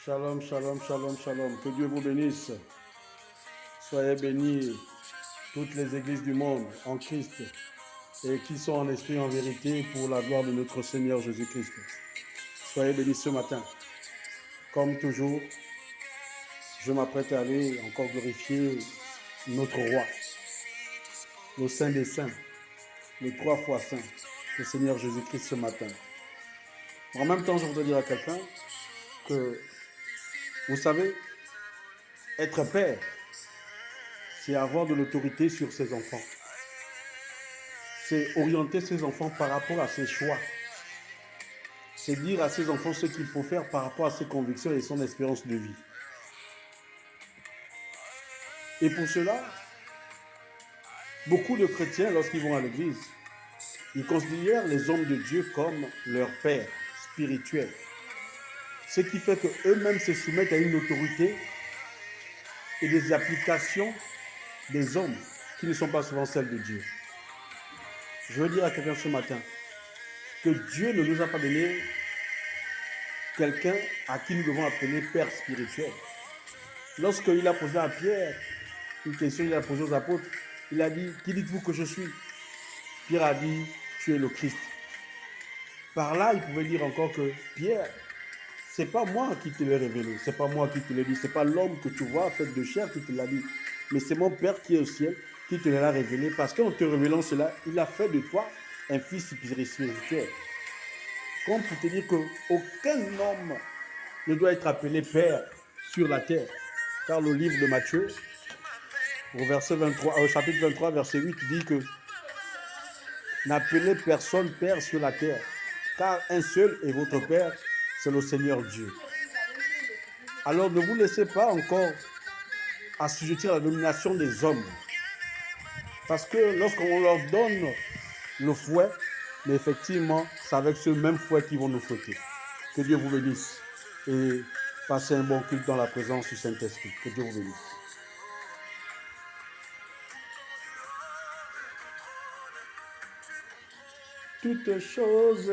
Shalom, shalom, shalom, shalom. Que Dieu vous bénisse. Soyez bénis toutes les églises du monde en Christ et qui sont en esprit en vérité pour la gloire de notre Seigneur Jésus-Christ. Soyez bénis ce matin. Comme toujours, je m'apprête à aller encore glorifier notre roi, le Saint des Saints, le 3 fois Saint, le Seigneur Jésus-Christ ce matin. En même temps, je voudrais dire à quelqu'un que, vous savez, être père, c'est avoir de l'autorité sur ses enfants. C'est orienter ses enfants par rapport à ses choix. C'est dire à ses enfants ce qu'il faut faire par rapport à ses convictions et son espérance de vie. Et pour cela, beaucoup de chrétiens, lorsqu'ils vont à l'église, ils considèrent les hommes de Dieu comme leur père spirituel. Ce qui fait qu'eux-mêmes se soumettent à une autorité et des applications des hommes qui ne sont pas souvent celles de Dieu. Je veux dire à quelqu'un ce matin que Dieu ne nous a pas donné quelqu'un à qui nous devons appeler père spirituel. Lorsqu'il a posé à Pierre une question, il a posé aux apôtres, il a dit, qui dites-vous que je suis? Pierre a dit, tu es le Christ. Par là, il pouvait dire encore que Pierre, c'est pas moi qui te l'ai révélé, c'est pas moi qui te l'ai dit, c'est pas l'homme que tu vois fait de chair qui te l'a dit, mais c'est mon Père qui est au ciel qui te l'a révélé, parce qu'en te révélant cela, il a fait de toi un fils spirituel. Comme pour te dire qu'aucun homme ne doit être appelé père sur la terre, car le livre de Matthieu, au chapitre 23, verset 8, dit que n'appelez personne père sur la terre, car un seul est votre Père, c'est le Seigneur Dieu. Alors ne vous laissez pas encore assujettir à la domination des hommes, parce que lorsqu'on leur donne le fouet, mais effectivement, c'est avec ce même fouet qu'ils vont nous fouetter. Que Dieu vous bénisse et passez un bon culte dans la présence du Saint-Esprit. Que Dieu vous bénisse. Toutes choses